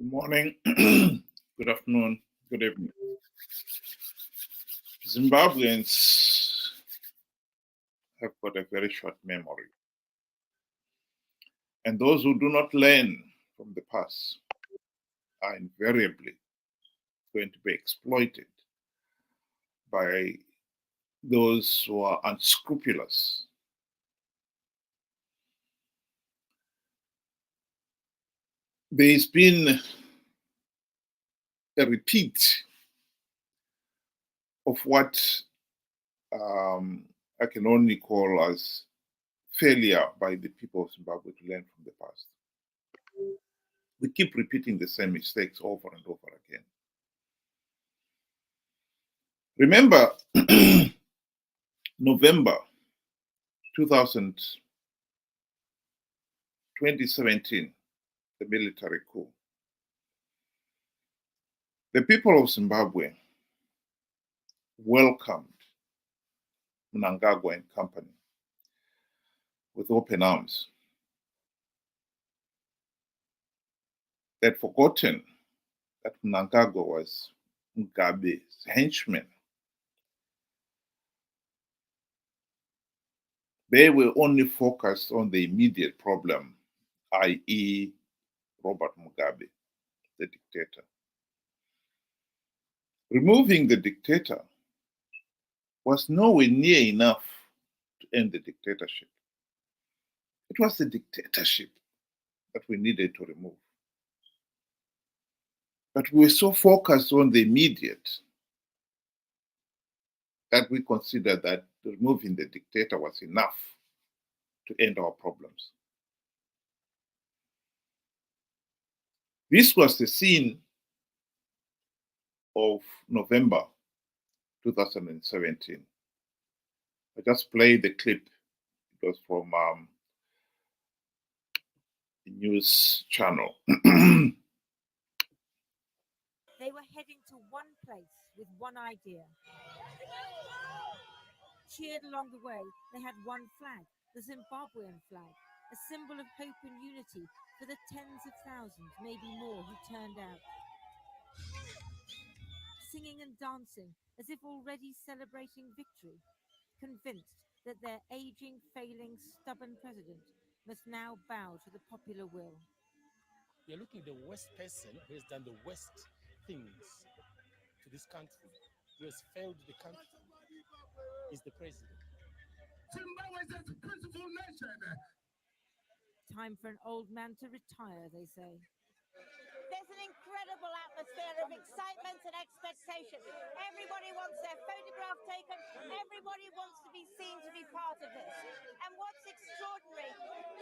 Good morning, good afternoon, good evening. Zimbabweans have got a very short memory. And those who do not learn from the past are invariably going to be exploited by those who are unscrupulous. There's been a repeat of what I can only call as failure by the people of Zimbabwe to learn from the past. We keep repeating the same mistakes over and over again. Remember, November 2017, the military coup. The people of Zimbabwe welcomed Mnangagwa and company with open arms. They had forgotten that Mnangagwa was Mugabe's henchman. They were only focused on the immediate problem, i.e., Robert Mugabe, the dictator. Removing the dictator was nowhere near enough to end the dictatorship. It was the dictatorship that we needed to remove. But we were so focused on the immediate that we considered that removing the dictator was enough to end our problems. This was the scene of November 2017. I just played the clip. It was from a news channel. They were heading to one place with one idea. Cheered along the way, they had one flag, the Zimbabwean flag, a symbol of hope and unity for the tens of thousands, maybe more, who turned out. Singing and dancing as if already celebrating victory, convinced that their aging, failing, stubborn president must now bow to the popular will. You're looking at the worst person who has done the worst things to this country, who has failed the country, is the president. Zimbabwe is a peaceful nation. Time for an old man to retire, they say. There's an incredible atmosphere of excitement and expectation. Everybody wants their photograph taken. Everybody wants to be seen to be part of this. And what's extraordinary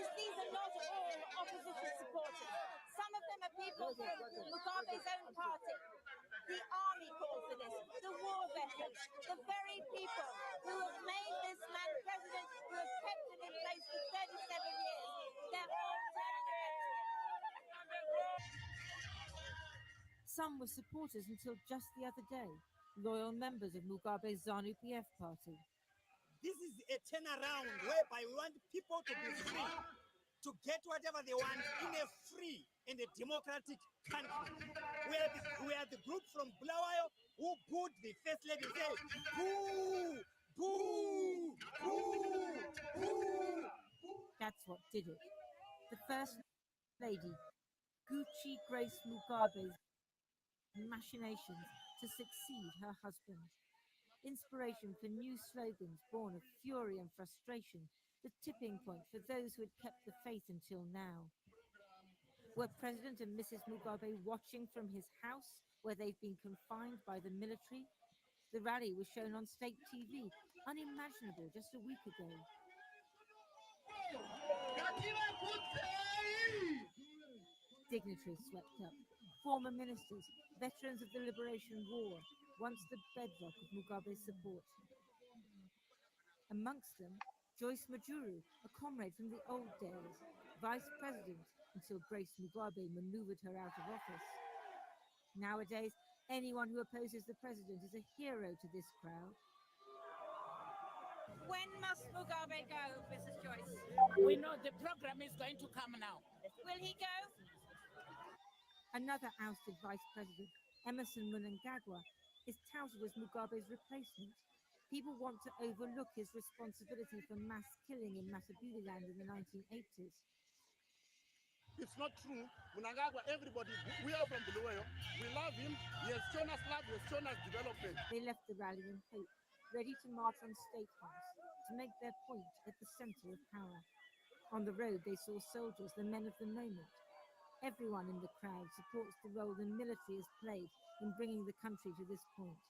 is these are not all opposition supporters. Some of them are people from Mugabe's own party. The army called for this, the war veterans, the very people who have made this man president, who have kept him in place for 37 years. They're all turning against him. Some were supporters until just the other day, loyal members of Mugabe's Zanu PF party. This is a turnaround whereby we want people to be free, to get whatever they want in a free and a democratic country. We are the group from Bulawayo who booed the first lady, say, boo, boo, boo, boo. That's what did it. The first lady, Gucci Grace Mugabe's machinations to succeed her husband. Inspiration for new slogans born of fury and frustration, the tipping point for those who had kept the faith until now. Were President and Mrs. Mugabe watching from his house, where they've been confined by the military? The rally was shown on state TV, unimaginable just a week ago. Dignitaries swept up, former ministers, veterans of the Liberation War, once the bedrock of Mugabe's support. Amongst them, Joyce Majuru, a comrade from the old days, vice president until Grace Mugabe maneuvered her out of office. Nowadays, anyone who opposes the president is a hero to this crowd. When must Mugabe go, Mrs. Joyce? We know the program is going to come now. Will he go? Another ousted vice president, Emerson Mnangagwa, is touted as Mugabe's replacement. People want to overlook his responsibility for mass killing in Matabeleland in the 1980s. It's not true. Mnangagwa, everybody, we are from Bulawayo. We love him. He has shown us love. He has shown us development. They left the rally in hope, ready to march on State House to make their point at the centre of power. On the road, they saw soldiers, the men of the moment. Everyone in the crowd supports the role the military has played in bringing the country to this point.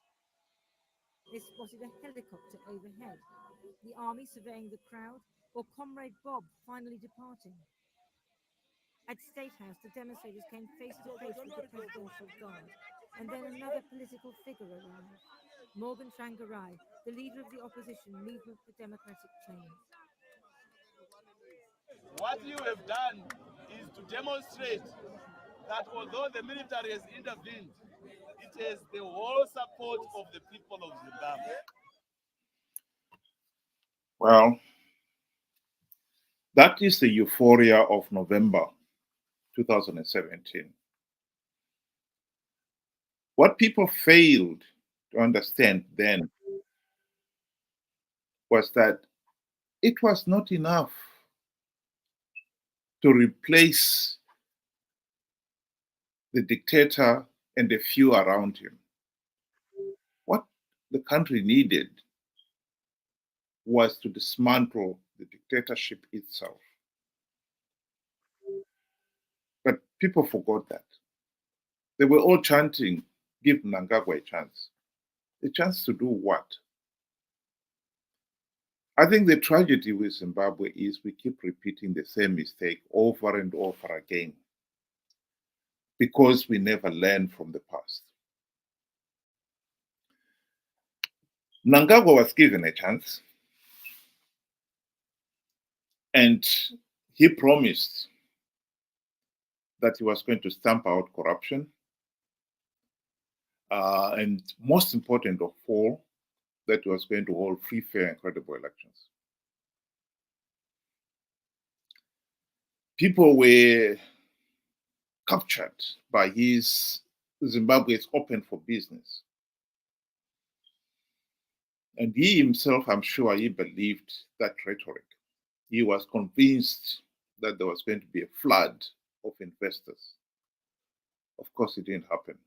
They spotted a helicopter overhead, the army surveying the crowd, or Comrade Bob finally departing. At State House, the demonstrators came face to face with the presidential guard, and then another political figure arrived. Morgan Tsvangirai, the leader of the opposition Movement for Democratic Change. What you have done is to demonstrate that although the military has intervened, it is the whole support of the people of Zimbabwe. Well, that is the euphoria of November 2017. What people failed to understand then was that it was not enough to replace the dictator and a few around him. What the country needed was to dismantle the dictatorship itself. But people forgot that. They were all chanting, give Mnangagwa a chance. A chance to do what? I think the tragedy with Zimbabwe is we keep repeating the same mistake over and over again because we never learn from the past. Mnangagwa was given a chance and he promised that he was going to stamp out corruption and most important of all, that he was going to hold free, fair, and credible elections. People were captured by his Zimbabwe is open for business. And he himself, I'm sure he believed that rhetoric. He was convinced that there was going to be a flood of investors. Of course, it didn't happen.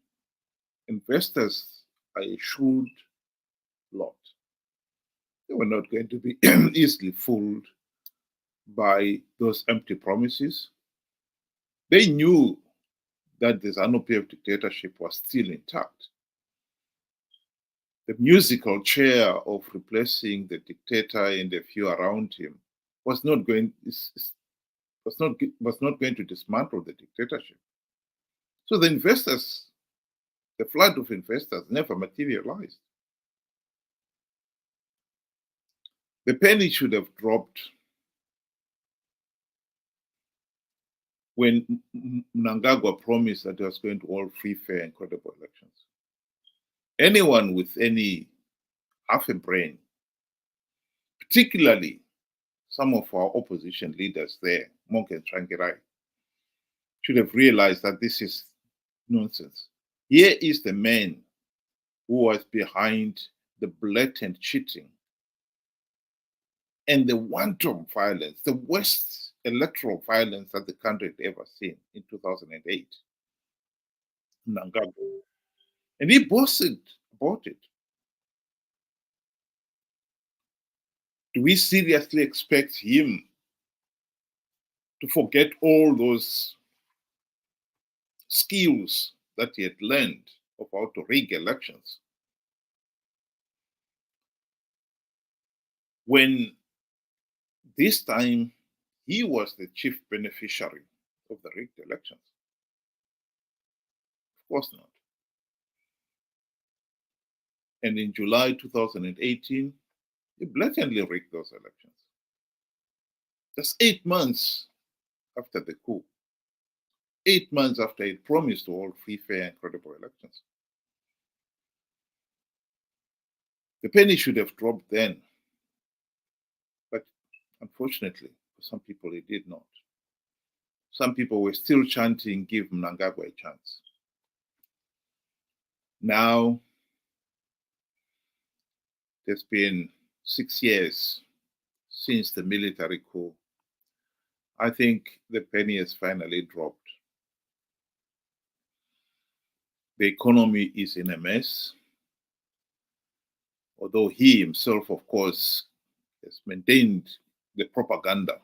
Investors are a shrewd lot. They were not going to be easily fooled by those empty promises. They knew that the Zanu PF dictatorship was still intact. The musical chair of replacing the dictator and a few around him was not going to dismantle the dictatorship. So the investors, the flood of investors never materialized. The penny should have dropped when Mnangagwa promised that he was going to hold free, fair, and credible elections. Anyone with any half a brain, particularly some of our opposition leaders there, Morgan Tsvangirai, should have realized that this is nonsense. Here is the man who was behind the blatant cheating and the wanton violence, the worst electoral violence that the country had ever seen in 2008. Mnangagwa. And he boasted about it. Do we seriously expect him to forget all those skills that he had learned of how to rig elections? When this time he was the chief beneficiary of the rigged elections? Of course not. And in July 2018, he blatantly rigged those elections. Just 8 months after the coup. 8 months after he promised to hold free, fair, and credible elections. The penny should have dropped then. But unfortunately, for some people, it did not. some people were still chanting, give Mnangagwa a chance. Now, it's been 6 years since the military coup. I think the penny has finally dropped. The economy is in a mess, although he himself, of course, has maintained the propaganda.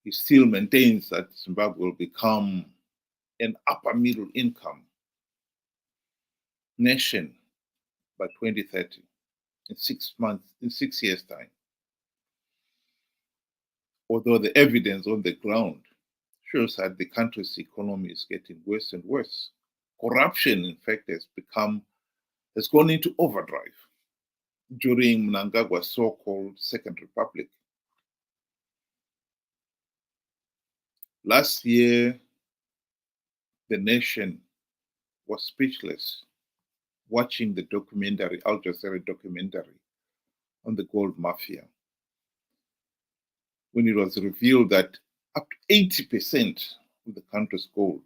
He still maintains that Zimbabwe will become an upper middle income nation by 2030, in 6 months, in 6 years' time. Although the evidence on the ground shows that the country's economy is getting worse and worse. Corruption, in fact, has gone into overdrive during Mnangagwa's so-called Second Republic. Last year, the nation was speechless watching the documentary, Al Jazeera documentary on the gold mafia, when it was revealed that up to 80% of the country's gold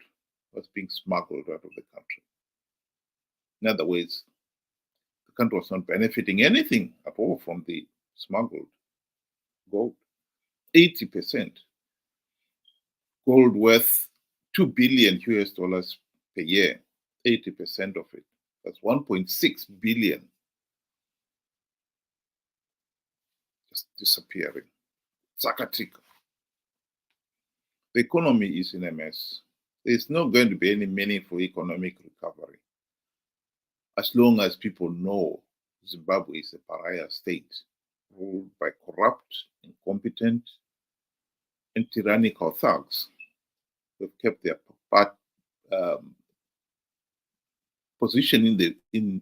was being smuggled out of the country. In other words, the country was not benefiting anything at all from the smuggled gold. 80%. Gold worth 2 billion US dollars per year, 80% of it. That's 1.6 billion just disappearing. Sakatika. The economy is in a mess. There's not going to be any meaningful economic recovery as long as people know Zimbabwe is a pariah state ruled by corrupt, incompetent, and tyrannical thugs who've kept their position in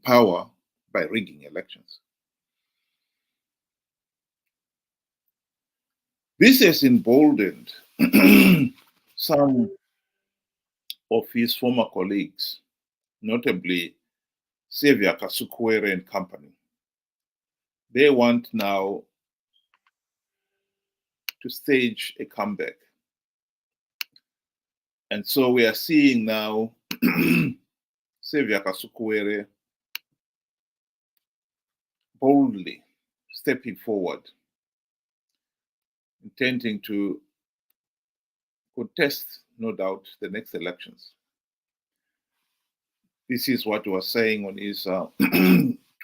power by rigging elections. This has emboldened some of his former colleagues, notably Xavier Kasukuwere and company. They want now to stage a comeback. And so we are seeing now Xavier Kasukuwere boldly stepping forward, intending to contest, no doubt, the next elections. This is what he was saying on his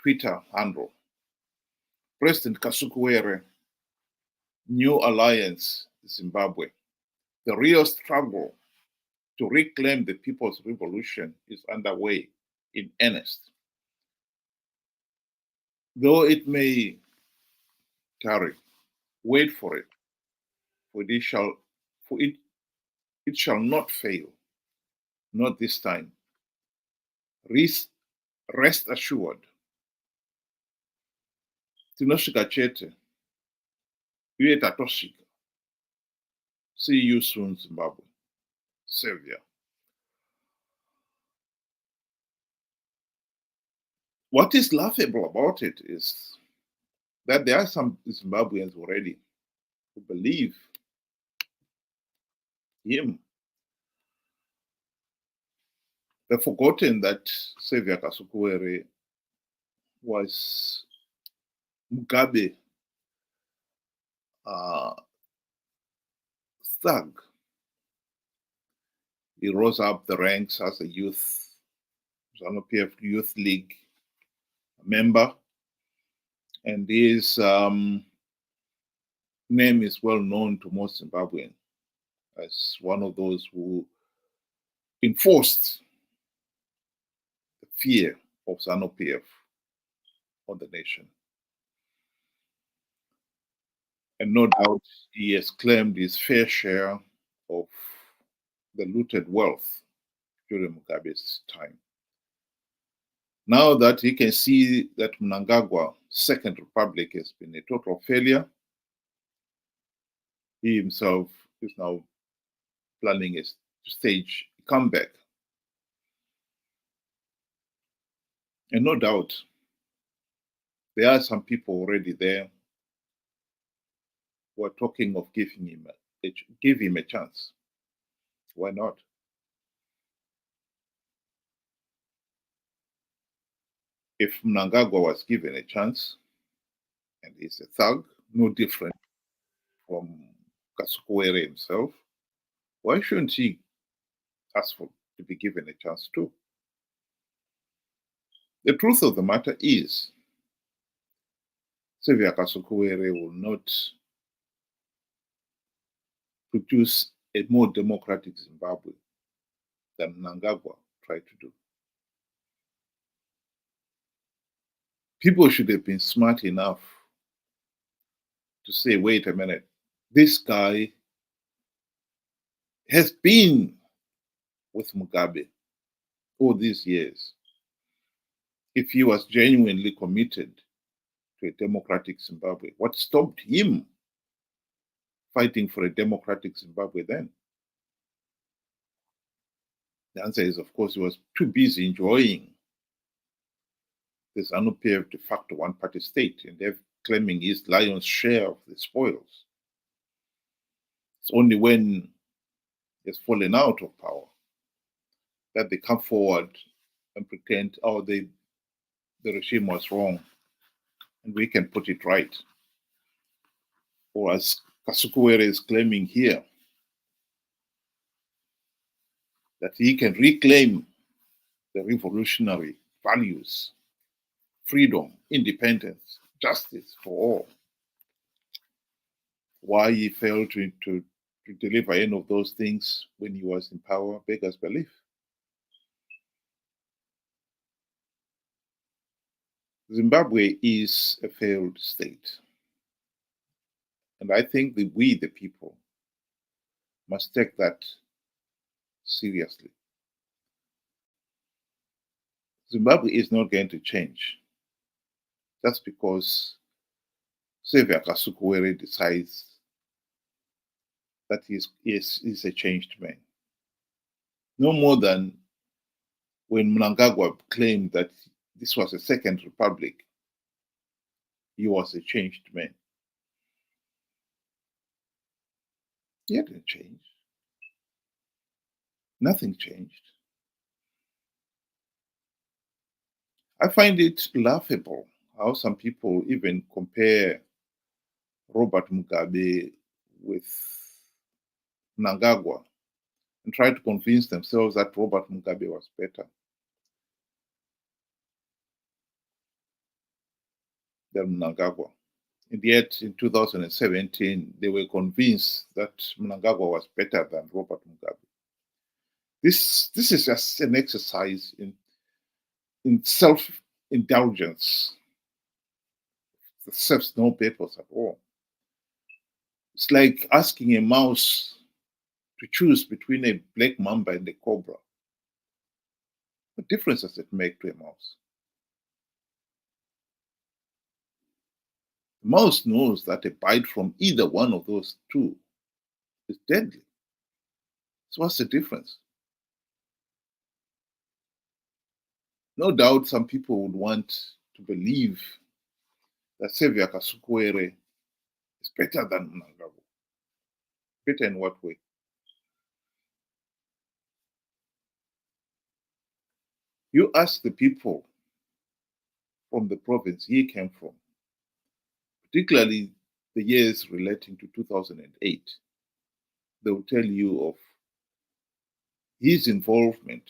Twitter handle. President Kasukuwere, New Alliance, Zimbabwe. The real struggle to reclaim the people's revolution is underway in earnest. Though it may tarry, wait for it, for it shall not fail, not this time. Rest assured. Tinosvika chete, tatosvika. See you soon, Zimbabwe. Savior. What is laughable about it is that there are some Zimbabweans already who believe him. They've forgotten that Xavier Kasukuwere was Mugabe thug. He rose up the ranks as a youth, Zanu PF Youth League member, and his name is well known to most Zimbabweans as one of those who enforced the fear of Zanu PF on the nation. And no doubt he has claimed his fair share of the looted wealth during Mugabe's time. Now that he can see that Mnangagwa's Second Republic has been a total failure, he himself is now planning a stage comeback. And no doubt, there are some people already there were talking of give him a chance. Why not? If Mnangagwa was given a chance, and he's a thug, no different from Kasukuwere himself, why shouldn't he ask for to be given a chance too? The truth of the matter is, Xavier Kasukuwere will not produce a more democratic Zimbabwe than Mnangagwa tried to do. People should have been smart enough to say, wait a minute, this guy has been with Mugabe all these years. If he was genuinely committed to a democratic Zimbabwe, what stopped him fighting for a democratic Zimbabwe then? The answer is, of course, he was too busy enjoying the Zanu PF de facto one-party state, and they're claiming his lion's share of the spoils. It's only when he's fallen out of power that they come forward and pretend, oh, the regime was wrong, and we can put it right. Or as Kasukuwere is claiming here, that he can reclaim the revolutionary values, freedom, independence, justice for all. Why he failed to deliver any of those things when he was in power beggars belief. Zimbabwe is a failed state. And I think that we, the people, must take that seriously. Zimbabwe is not going to change just because Xavier Kasukuwere decides that he's a changed man. No more than when Mnangagwa claimed that this was a second republic, he was a changed man. He hadn't changed. Nothing changed. I find it laughable how some people even compare Robert Mugabe with Mnangagwa and try to convince themselves that Robert Mugabe was better than Mnangagwa. And yet, in 2017, they were convinced that Mnangagwa was better than Robert Mugabe. This is just an exercise in self-indulgence that serves no purpose at all. It's like asking a mouse to choose between a black mamba and a cobra. What difference does it make to a mouse? The mouse knows that a bite from either one of those two is deadly. So what's the difference? No doubt some people would want to believe that Xavier Kasukuwere is better than Mnangagwa. Better in what way? You ask the people from the province he came from, particularly the years relating to 2008, they will tell you of his involvement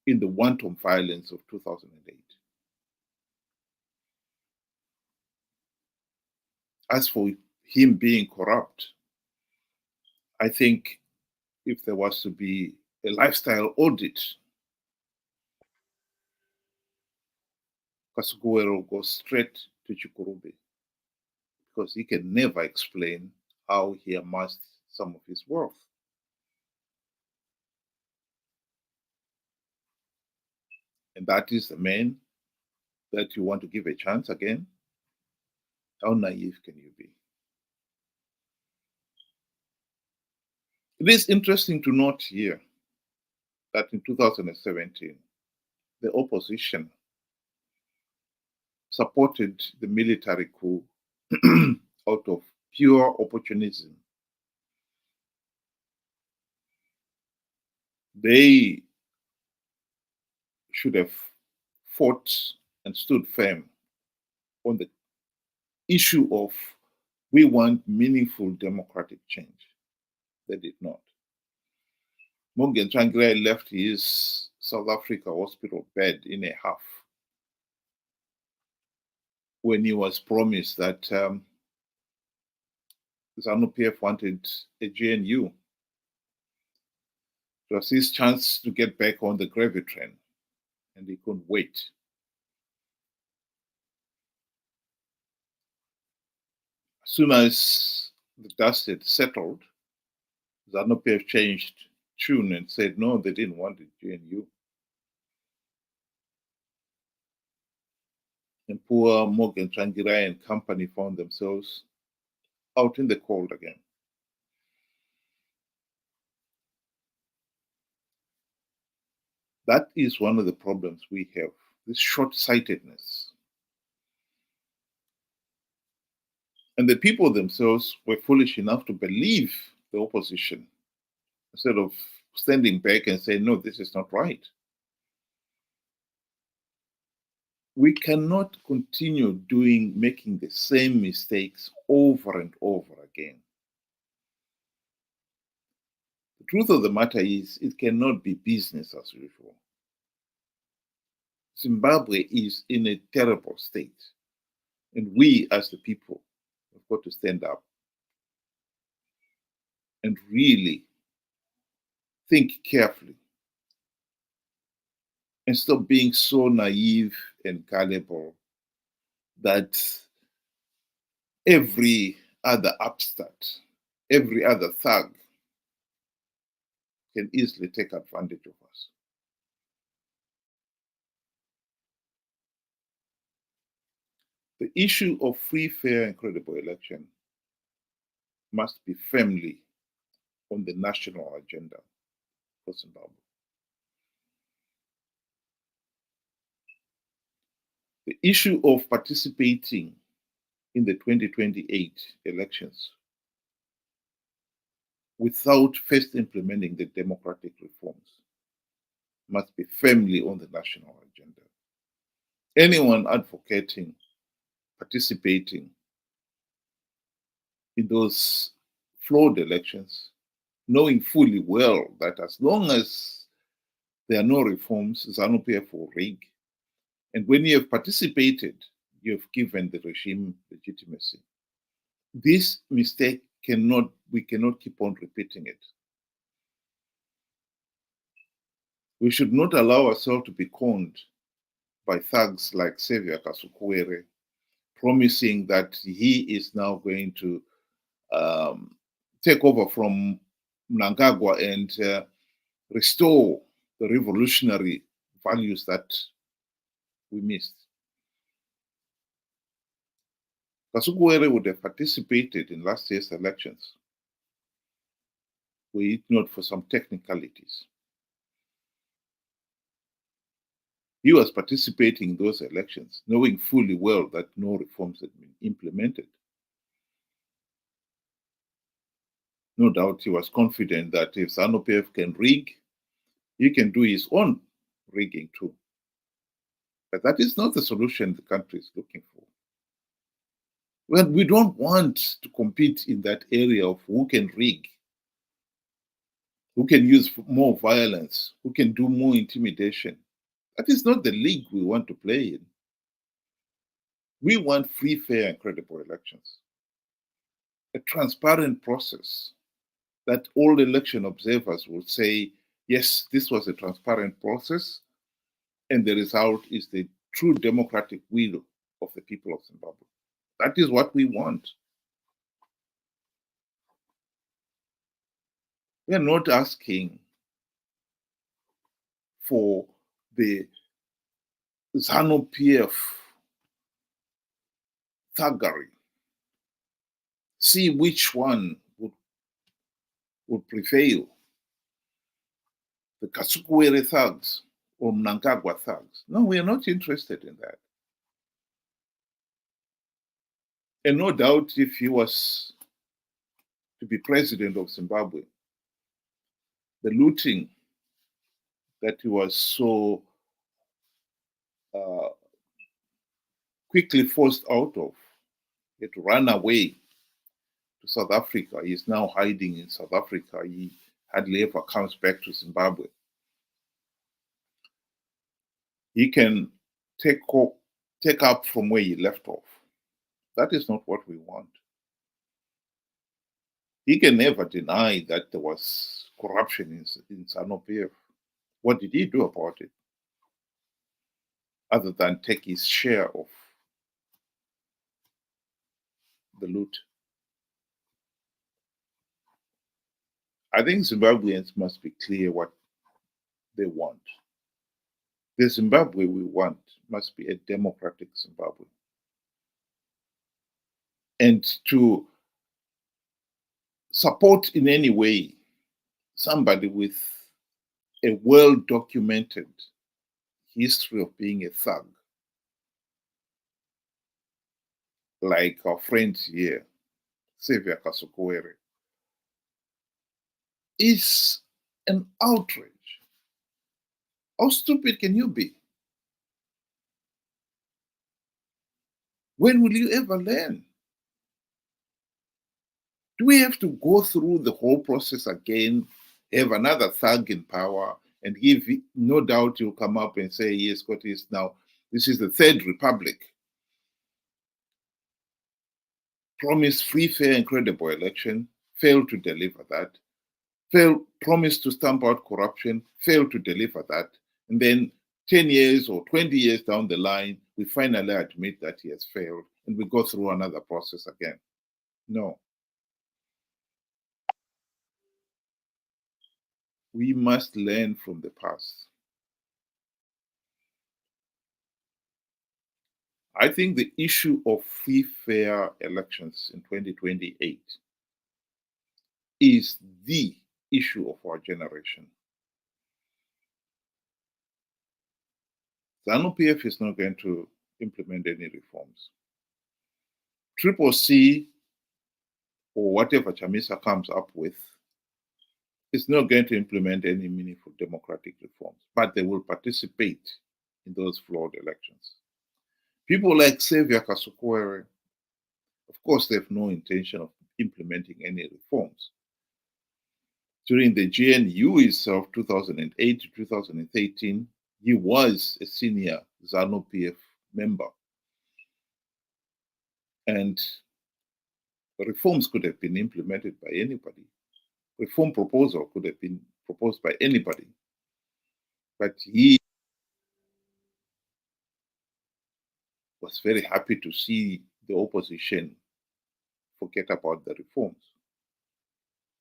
in the wanton violence of 2008. As for him being corrupt, I think if there was to be a lifestyle audit, Kasukuwere will go straight to Chikurube because he can never explain how he amassed some of his wealth. And that is the man that you want to give a chance again? How naive can you be? It is interesting to note here that in 2017, the opposition supported the military coup out of pure opportunism. They should have fought and stood firm on the issue of we want meaningful democratic change. They did not. Mnangagwa left his South Africa hospital bed in a huff when he was promised that Zanu PF wanted a GNU. It was his chance to get back on the gravy train, and he couldn't wait. As soon as the dust had settled, Zanu PF changed tune and said, no, they didn't want the GNU. And poor Mnangagwa and company found themselves out in the cold again. That is one of the problems we have, this short-sightedness. And the people themselves were foolish enough to believe the opposition instead of standing back and saying, no, this is not right. We cannot continue making the same mistakes over and over again. The truth of the matter is, it cannot be business as usual. Zimbabwe is in a terrible state, and we as the people have got to stand up and really think carefully and stop being so naive and gullible that every other upstart, every other thug can easily take advantage of us. The issue of free, fair, and credible election must be firmly on the national agenda for Zimbabwe. The issue of participating in the 2028 elections without first implementing the democratic reforms must be firmly on the national agenda. Anyone advocating participating in those flawed elections, knowing fully well that as long as there are no reforms, Zanu PF will rig. And when you have participated, you have given the regime legitimacy. This mistake we cannot keep on repeating it. We should not allow ourselves to be conned by thugs like Savior Kasukuwere, promising that he is now going to take over from Mnangagwa and restore the revolutionary values that we missed. Kasukuwere would have participated in last year's elections were it not for some technicalities. He was participating in those elections, knowing fully well that no reforms had been implemented. No doubt he was confident that if Zanu PF can rig, he can do his own rigging too. But that is not the solution the country is looking for. Well, we don't want to compete in that area of who can rig, who can use more violence, who can do more intimidation. That is not the league we want to play in. We want free, fair, and credible elections. A transparent process that all election observers will say, yes, this was a transparent process, and the result is the true democratic will of the people of Zimbabwe. That is what we want. We are not asking for the Zanu PF thuggery. See which one would prevail, the Kasukuwere thugs or Mnangagwa thugs. No, we are not interested in that. And no doubt if he was to be president of Zimbabwe, the looting that he was so quickly forced out of, he had to run away to South Africa. He is now hiding in South Africa. He hardly ever comes back to Zimbabwe. He can take up from where he left off. That is not what we want. He can never deny that there was corruption in Zanu PF. What did he do about it? Other than take his share of the loot. I think Zimbabweans must be clear what they want. The Zimbabwe we want must be a democratic Zimbabwe. And to support in any way somebody with a well-documented history of being a thug, like our friend here, Xavier Kasukuwere, is an outrage. How stupid can you be? When will you ever learn? Do we have to go through the whole process again, have another thug in power, and give, no doubt you'll come up and say, yes, Scotty, now this is the Third Republic. Promised free, fair, and credible election, failed to deliver that. Promised to stamp out corruption, failed to deliver that. And then 10 years or 20 years down the line, we finally admit that he has failed, and we go through another process again. No. We must learn from the past. I think the issue of free, fair elections in 2028 is the issue of our generation. Zanu PF is not going to implement any reforms. Triple C or whatever Chamisa comes up with is not going to implement any meaningful democratic reforms, but they will participate in those flawed elections. People like Xavier Kasukuwere, of course, they have no intention of implementing any reforms. During the GNU itself, 2008 to 2013, he was a senior Zanu PF member. And reforms could have been implemented by anybody. Reform proposal could have been proposed by anybody. But he was very happy to see the opposition forget about the reforms.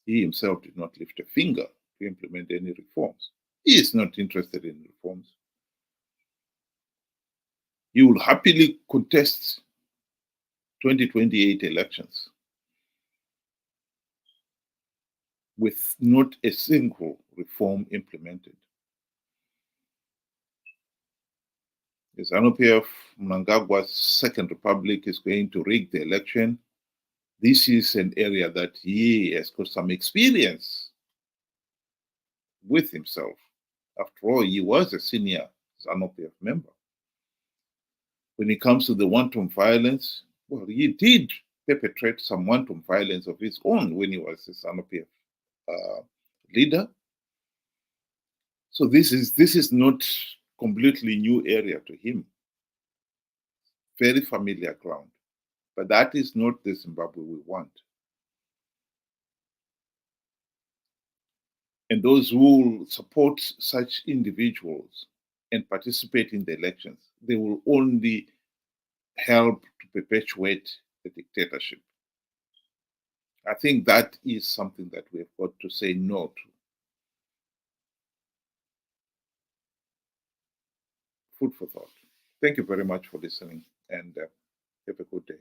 He himself did not lift a finger to implement any reforms. He is not interested in reforms. He will happily contest 2028 elections with not a single reform implemented. The Zanu PF Mnangagwa's Second Republic is going to rig the election. This is an area that he has got some experience with himself. After all, he was a senior Zanu PF member. When it comes to the wanton violence, well, he did perpetrate some wanton violence of his own when he was a Zanu PF leader. So this is not completely new area to him. Very familiar ground. But that is not the Zimbabwe we want. And those who will support such individuals and participate in the elections, they will only help to perpetuate the dictatorship. I think that is something that we have got to say no to. Food for thought. Thank you very much for listening, and have a good day.